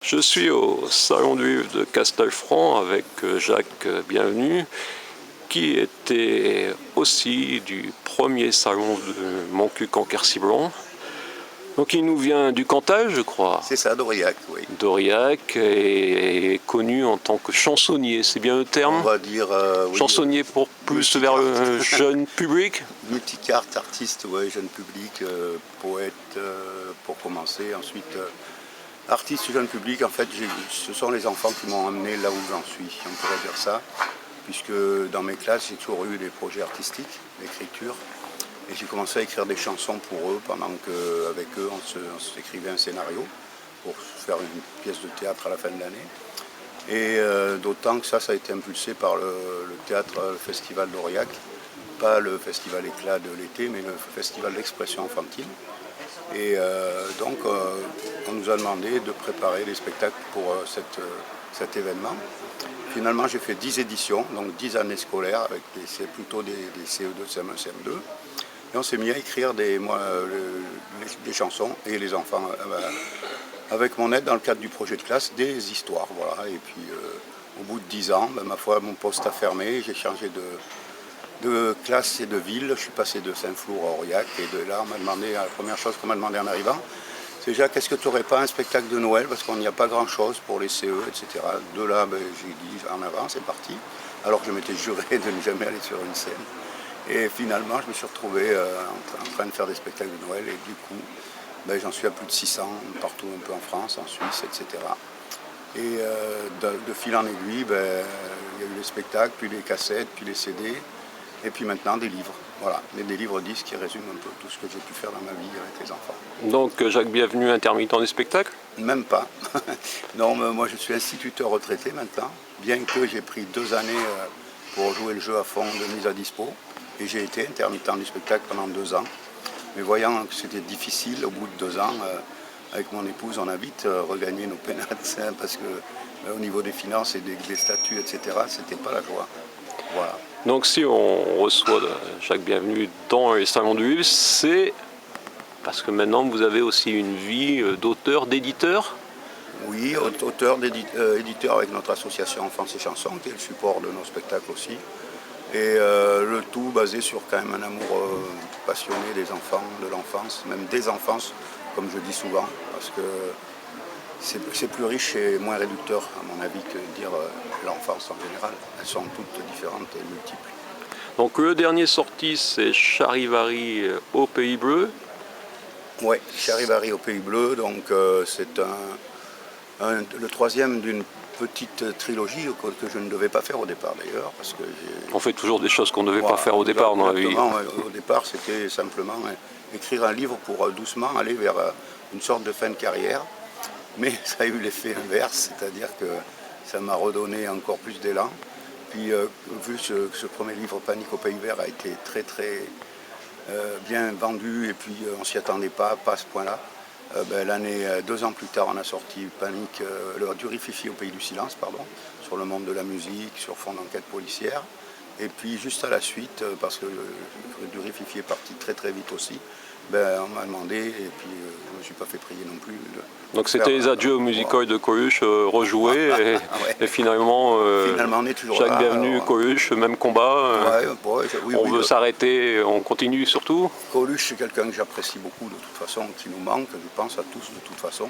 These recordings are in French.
Je suis au Salon du Livre de Castelfranc avec Jacques Bienvenu, qui était aussi du premier salon de Montcuq-en-Quercy-Blanc. Donc il nous vient du Cantal, je crois. C'est ça, d'Aurillac, oui. D'Aurillac, et est connu en tant que chansonnier, c'est bien le terme? On va dire... oui, chansonnier pour plus vers le jeune public? Multicarte, artiste, ouais, jeune public, poète pour commencer. Ensuite, artiste, jeune public, en fait, ce sont les enfants qui m'ont amené là où j'en suis, on pourrait dire ça. Puisque dans mes classes, j'ai toujours eu des projets artistiques, d'écriture. Et j'ai commencé à écrire des chansons pour eux pendant qu'avec eux, on s'écrivait un scénario pour faire une pièce de théâtre à la fin de l'année. Et d'autant que ça a été impulsé par le théâtre, le festival d'Aurillac, pas le festival éclat de l'été, mais le festival d'expression infantile. Et donc, on nous a demandé de préparer des spectacles pour cet événement. Finalement, j'ai fait 10 éditions, donc 10 années scolaires, c'est plutôt des CE2, CM1, CM2. Et on s'est mis à écrire des chansons, et les enfants, avec mon aide, dans le cadre du projet de classe, des histoires. Voilà. Et puis, au bout de 10 ans, ma foi, mon poste a fermé, j'ai changé de classe et de ville. Je suis passé de Saint-Flour à Aurillac, et de là, on m'a demandé, la première chose qu'on m'a demandé en arrivant, c'est déjà, qu'est-ce que tu n'aurais pas un spectacle de Noël, parce qu'on n'y a pas grand-chose pour les CE, etc. De là, j'ai dit, en avant, c'est parti, alors que je m'étais juré de ne jamais aller sur une scène. Et finalement, je me suis retrouvé en train de faire des spectacles de Noël, et du coup, j'en suis à plus de 600, partout un peu en France, en Suisse, etc. Et de fil en aiguille, il y a eu les spectacles, puis les cassettes, puis les CD, et puis maintenant des livres. Voilà, des livres disques qui résument un peu tout ce que j'ai pu faire dans ma vie avec les enfants. Donc Jacques Bienvenu, intermittent des spectacles? Même pas. Non, moi je suis instituteur retraité maintenant, bien que j'ai pris 2 années pour jouer le jeu à fond de mise à dispo. Et j'ai été intermittent du spectacle pendant 2 ans. Mais voyant que c'était difficile, au bout de 2 ans, avec mon épouse, on a vite regagné nos pénates, parce que au niveau des finances et des statuts, etc., c'était pas la joie. Voilà. Donc si on reçoit Jacques Bienvenu dans les salons du livre, c'est parce que maintenant vous avez aussi une vie d'auteur, d'éditeur? Oui, auteur, éditeur avec notre association Enfance et Chansons, qui est le support de nos spectacles aussi. Et le tout basé sur quand même un amour passionné des enfants, de l'enfance, même des enfances, comme je dis souvent, parce que c'est plus riche et moins réducteur, à mon avis, que de dire l'enfance en général. Elles sont toutes différentes et multiples. Donc le dernier sorti, c'est Charivari au Pays Bleu. Oui, Charivari au Pays Bleu, donc c'est le troisième d'une petite trilogie que je ne devais pas faire au départ d'ailleurs. Parce que on fait toujours des choses qu'on ne devait pas faire au départ dans la vie. Au départ, c'était simplement écrire un livre pour doucement aller vers une sorte de fin de carrière. Mais ça a eu l'effet inverse, c'est-à-dire que ça m'a redonné encore plus d'élan. Puis vu que ce premier livre, Panique au Pays Vert, a été très très bien vendu, et puis on ne s'y attendait pas à ce point-là. 2 ans plus tard, on a sorti Panique, du Rififi au Pays du Silence, pardon, sur le monde de la musique, sur fond d'enquête policière. Et puis juste à la suite, parce que du Rififi est parti très très vite aussi, on m'a demandé, et puis je ne me suis pas fait prier non plus. Donc c'était les adieux au musical de Coluche rejoués, ouais. Et finalement, on est toujours Jacques là. Bienvenu, Coluche, même combat. On veut s'arrêter, on continue surtout. Coluche, c'est quelqu'un que j'apprécie beaucoup de toute façon, qui nous manque, je pense à tous de toute façon.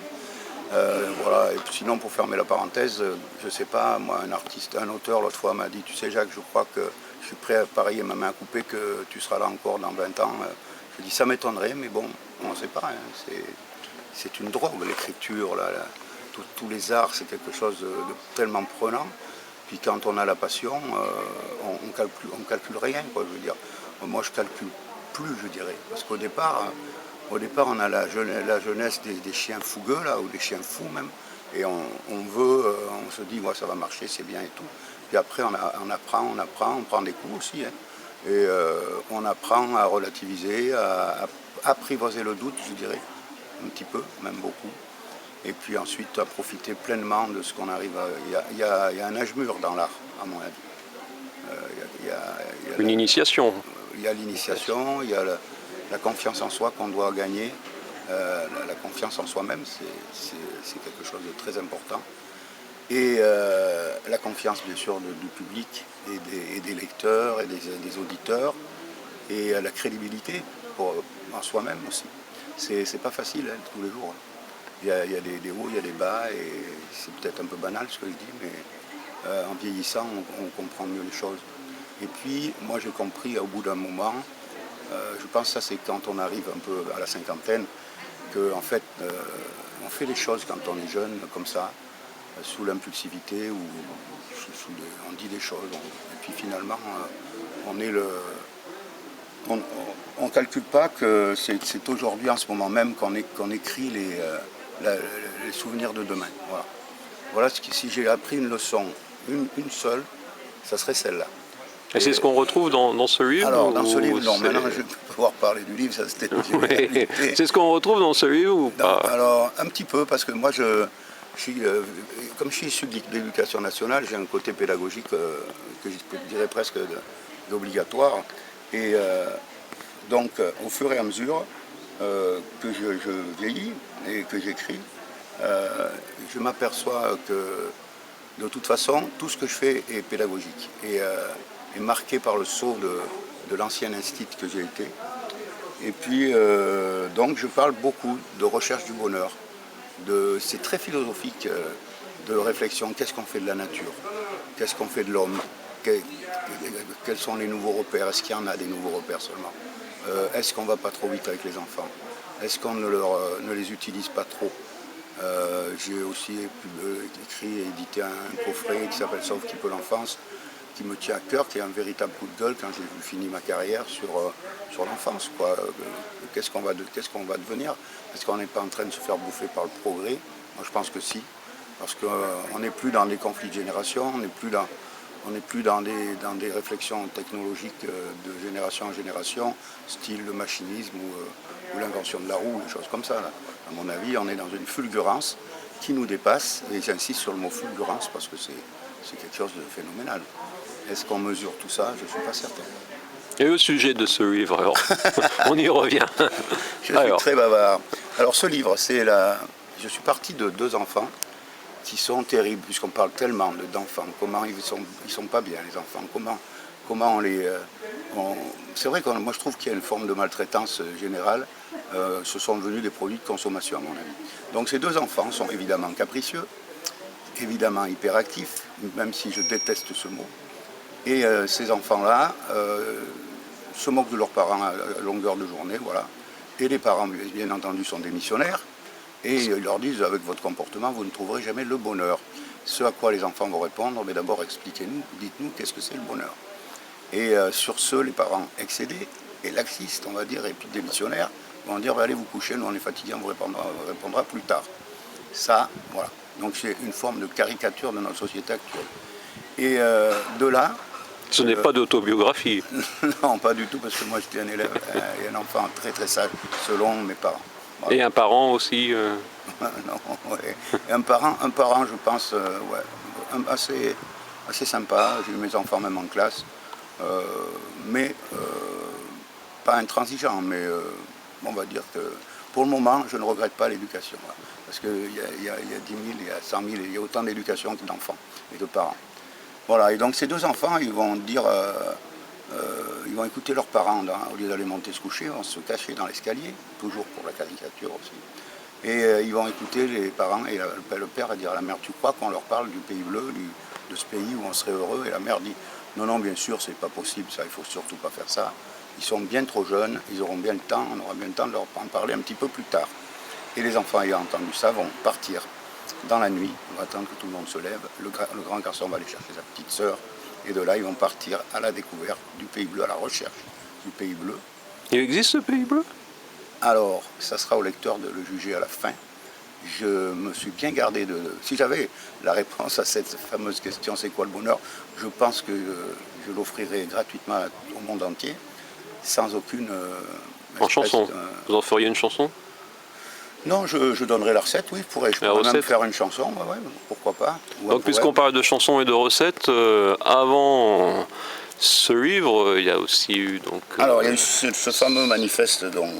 Voilà. Et puis, sinon, pour fermer la parenthèse, je ne sais pas, moi, un auteur, l'autre fois m'a dit, tu sais Jacques, je crois que je suis prêt à parier ma main à couper que tu seras là encore dans 20 ans. Je dis, ça m'étonnerait, mais bon, on ne sait pas. Hein. C'est une drogue, l'écriture, tous les arts, c'est quelque chose de tellement prenant. Puis quand on a la passion, on calcule rien, quoi, je veux dire. Moi, je calcule plus, je dirais. Parce qu'au départ, on a la jeunesse des chiens fougueux, là, ou des chiens fous même. Et on se dit, ouais, ça va marcher, c'est bien et tout. Puis après, on apprend, on prend des coups aussi. Hein. Et on apprend à relativiser, à apprivoiser le doute, je dirais, un petit peu, même beaucoup. Et puis ensuite à profiter pleinement de ce qu'on arrive à... Il y a un âge mûr dans l'art, à mon avis. Une initiation. Il y a l'initiation, il y a la confiance en soi qu'on doit gagner. La confiance en soi-même, c'est quelque chose de très important. Et la confiance, bien sûr, du public et des lecteurs et des auditeurs, et la crédibilité en soi-même aussi. C'est pas facile hein, tous les jours. Il y a des hauts, il y a des bas, et c'est peut-être un peu banal ce que je dis, mais en vieillissant, on comprend mieux les choses. Et puis, moi j'ai compris au bout d'un moment, je pense que ça c'est quand on arrive un peu à la cinquantaine, qu'en fait, on fait les choses quand on est jeune, comme ça, sous l'impulsivité, ou on dit des choses, et puis finalement, on ne calcule pas que c'est aujourd'hui, en ce moment même, qu'on écrit les souvenirs de demain. Voilà si j'ai appris une leçon, une seule, ça serait celle-là. Et c'est ce qu'on retrouve dans ce livre? Alors, dans ce livre, non, maintenant je vais pouvoir parler du livre, ça c'était oui. C'est ce qu'on retrouve dans ce livre ou pas? Alors, un petit peu, parce que moi, comme je suis issu de l'éducation nationale, j'ai un côté pédagogique que je dirais presque d'obligatoire. Et donc, au fur et à mesure que je vieillis et que j'écris, je m'aperçois que, de toute façon, tout ce que je fais est pédagogique et est marqué par le sceau de l'ancien institut que j'ai été. Et puis, donc, je parle beaucoup de recherche du bonheur. C'est très philosophique de réflexion. Qu'est-ce qu'on fait de la nature? Qu'est-ce qu'on fait de l'homme? Quels sont les nouveaux repères? Est-ce qu'il y en a des nouveaux repères seulement? Est-ce qu'on ne va pas trop vite avec les enfants? Est-ce qu'on ne les utilise pas trop? J'ai aussi écrit et édité un coffret qui s'appelle Sauve qui peut l'enfance, qui me tient à cœur, qui est un véritable coup de gueule quand j'ai fini ma carrière sur l'enfance. Qu'est-ce qu'on va devenir? Est-ce qu'on n'est pas en train de se faire bouffer par le progrès? Moi je pense que si, parce qu'on n'est plus dans des conflits de génération, on n'est plus dans des réflexions technologiques de génération en génération, style le machinisme ou l'invention de la roue, des choses comme ça. Là. À mon avis, on est dans une fulgurance qui nous dépasse, et j'insiste sur le mot fulgurance parce que c'est quelque chose de phénoménal. Est-ce qu'on mesure tout ça? Je ne suis pas certain. Et le sujet de ce livre, alors, on y revient. Je suis très bavard. Alors ce livre, je suis parti de deux enfants qui sont terribles, puisqu'on parle tellement d'enfants, comment ils sont pas bien les enfants, comment on les... C'est vrai que moi je trouve qu'il y a une forme de maltraitance générale, ce sont devenus des produits de consommation à mon avis. Donc ces deux enfants sont évidemment capricieux, évidemment hyperactifs, même si je déteste ce mot, et ces enfants-là se moquent de leurs parents à longueur de journée, voilà, et les parents bien entendu sont des missionnaires, et ils leur disent, avec votre comportement, vous ne trouverez jamais le bonheur. Ce à quoi les enfants vont répondre, mais d'abord expliquez-nous, dites-nous qu'est-ce que c'est le bonheur. Et sur ce, les parents excédés et laxistes, on va dire, et puis des missionnaires, vont dire, allez vous coucher, nous on est fatigués, on vous répondra plus tard. Ça, voilà. Donc c'est une forme de caricature de notre société actuelle. Et de là... Ce n'est pas d'autobiographie. Non, pas du tout, parce que moi j'étais un élève et un enfant très très sage, selon mes parents. Voilà. Et un parent aussi Non, ouais. Et un parent, je pense, assez sympa. J'ai eu mes enfants même en classe, mais pas intransigeant. Mais on va dire que pour le moment, je ne regrette pas l'éducation. Voilà. Parce qu'il y a 10 000, il y a 100 000, il y a autant d'éducation que d'enfants et de parents. Voilà, et donc ces deux enfants, ils vont dire, ils vont écouter leurs parents, au lieu d'aller monter se coucher, ils vont se cacher dans l'escalier, toujours pour la caricature aussi. Et ils vont écouter les parents, et le père va dire à la mère, tu crois qu'on leur parle du pays bleu, de ce pays où on serait heureux? Et la mère dit, non, non, bien sûr, c'est pas possible, ça, il faut surtout pas faire ça. Ils sont bien trop jeunes, ils auront bien le temps, on aura bien le temps de leur en parler un petit peu plus tard. Et les enfants ayant entendu ça vont partir dans la nuit, on va attendre que tout le monde se lève, le grand garçon va aller chercher sa petite sœur, et de là ils vont partir à la découverte du pays bleu, à la recherche du pays bleu. Il existe ce pays bleu? Alors, ça sera au lecteur de le juger à la fin. Je me suis bien gardé si j'avais la réponse à cette fameuse question, c'est quoi le bonheur, je pense que je l'offrirais gratuitement au monde entier, sans aucune... en chanson? Vous en feriez une chanson? Non, je donnerai la recette, oui, je pourrais même faire une chanson, ouais, pourquoi pas. Donc puisqu'on parle de chansons et de recettes, avant ce livre, il y a aussi eu donc... Alors, il y a eu ce fameux manifeste dont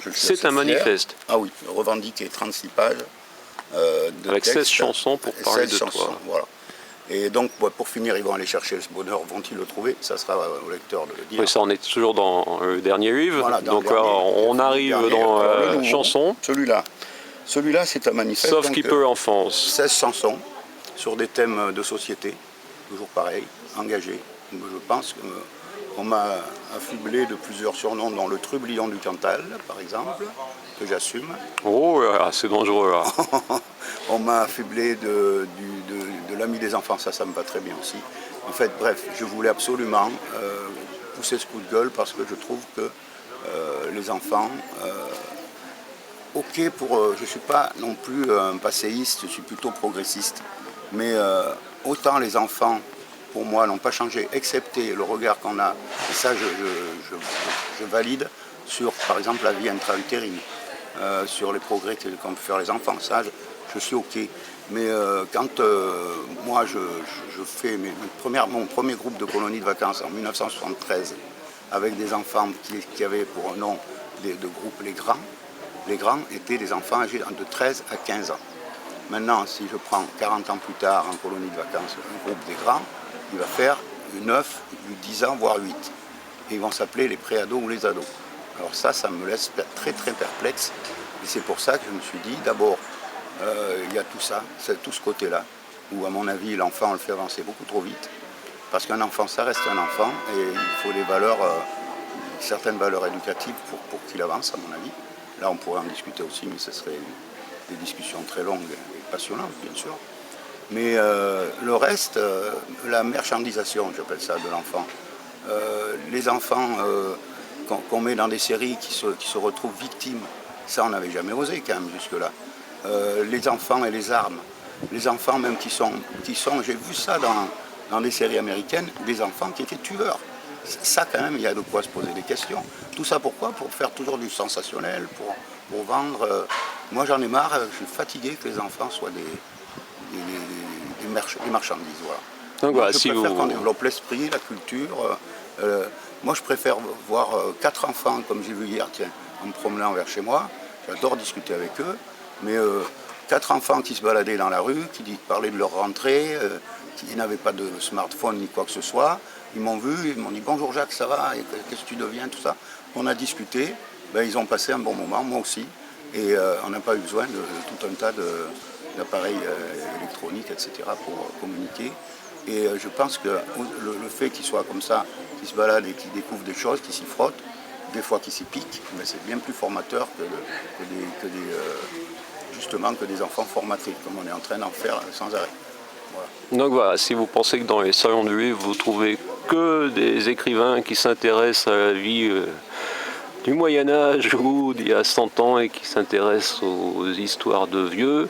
je suis C'est un assez fier. manifeste. Ah oui, revendiqué 36 pages de Avec texte, 16 chansons pour parler 16 de chansons, toi. voilà. Et donc, pour finir, ils vont aller chercher ce bonheur. Vont-ils le trouver? Ça sera au lecteur de le dire. Oui, ça on est toujours dans le dernier livre. Voilà, dans donc le dernier, on arrive dernier. dans Alors, le la nouveau, chanson. Celui-là, c'est un manifeste. Sauf donc, qui peut enfance. 16 chansons sur des thèmes de société, toujours pareil, engagés. Je pense qu'on m'a affublé de plusieurs surnoms, dont le trublion du Cantal, par exemple, que j'assume. Oh là, c'est dangereux là. On m'a affublé de l'ami des enfants, ça me va très bien aussi. En fait, bref, je voulais absolument pousser ce coup de gueule parce que je trouve que les enfants, ok pour... je ne suis pas non plus un passéiste, je suis plutôt progressiste, mais autant les enfants, pour moi, n'ont pas changé, excepté le regard qu'on a, et ça je valide, sur par exemple la vie intra-utérine, sur les progrès qu'ont pu faire les enfants, ça je suis ok. Mais quand moi je fais mon premier groupe de colonies de vacances en 1973, avec des enfants qui avaient pour nom de groupe les grands étaient des enfants âgés de 13 à 15 ans. Maintenant, si je prends 40 ans plus tard en colonie de vacances un groupe des grands, il va faire 9, 10 ans, voire 8. Et ils vont s'appeler les pré-ados ou les ados. Alors ça me laisse très très perplexe. Et c'est pour ça que je me suis dit, d'abord, il y a tout ça, tout ce côté-là, où à mon avis l'enfant on le fait avancer beaucoup trop vite. Parce qu'un enfant, ça reste un enfant, et il faut des valeurs, certaines valeurs éducatives pour qu'il avance, à mon avis. Là on pourrait en discuter aussi, mais ce serait des discussions très longues et passionnantes, bien sûr. Mais le reste, la marchandisation, j'appelle ça, de l'enfant. Les enfants qu'on met dans des séries qui se retrouvent victimes, ça on n'avait jamais osé quand même jusque-là. Les enfants et les armes. Les enfants même qui sont j'ai vu ça dans des séries américaines, des enfants qui étaient tueurs. Ça quand même, il y a de quoi se poser des questions. Tout ça pourquoi? Pour faire toujours du sensationnel, pour vendre. Moi j'en ai marre, je suis fatigué que les enfants soient des marchandises. Voilà. Donc, moi, voilà, je préfère qu'on développe l'esprit, la culture. Moi je préfère voir 4 enfants comme j'ai vu hier, tiens, en me promenant vers chez moi. J'adore discuter avec eux, mais 4 enfants qui se baladaient dans la rue, qui parlaient de leur rentrée, qui n'avaient pas de smartphone ni quoi que ce soit. Ils m'ont vu, ils m'ont dit bonjour Jacques, ça va, qu'est-ce que tu deviens, tout ça. On a discuté, ben, ils ont passé un bon moment, moi aussi, et on n'a pas eu besoin de tout un tas d'appareils électroniques, etc. pour communiquer. Et je pense que le fait qu'ils soient comme ça, qu'ils se baladent et qu'ils découvrent des choses, qu'ils s'y frottent, des fois qu'ils s'y piquent, mais c'est bien plus formateur que des enfants formatés, comme on est en train d'en faire sans arrêt. Voilà. Donc voilà, si vous pensez que dans les salons du livre, vous trouvez que des écrivains qui s'intéressent à la vie du Moyen-Âge ou d'il y a 100 ans et qui s'intéressent aux histoires de vieux,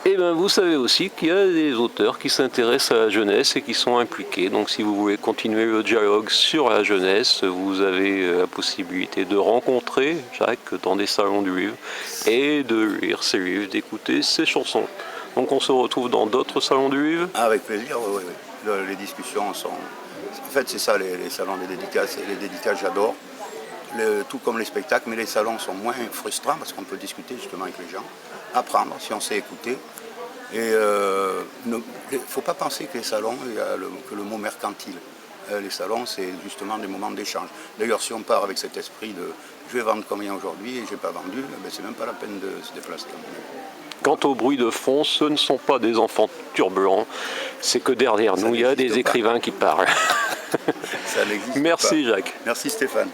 et bien vous savez aussi qu'il y a des auteurs qui s'intéressent à la jeunesse et qui sont impliqués. Donc si vous voulez continuer le dialogue sur la jeunesse, vous avez la possibilité de rencontrer Jacques dans des salons du livre et de lire ses livres, d'écouter ses chansons. Donc on se retrouve dans d'autres salons du livre. Avec plaisir, oui. Les discussions sont... En fait c'est ça les salons des dédicaces. Les dédicaces j'adore, tout comme les spectacles, mais les salons sont moins frustrants parce qu'on peut discuter justement avec les gens, apprendre si on sait écouter. Et il ne faut pas penser que les salons, que le mot mercantile. Les salons, c'est justement des moments d'échange. D'ailleurs, si on part avec cet esprit de je vais vendre combien aujourd'hui et je n'ai pas vendu, ben, c'est même pas la peine de se déplacer. Quant au bruit de fond, ce ne sont pas des enfants turbulents, c'est que derrière nous, il y a des écrivains qui parlent. Ça n'existe Merci pas. Jacques. Merci Stéphane.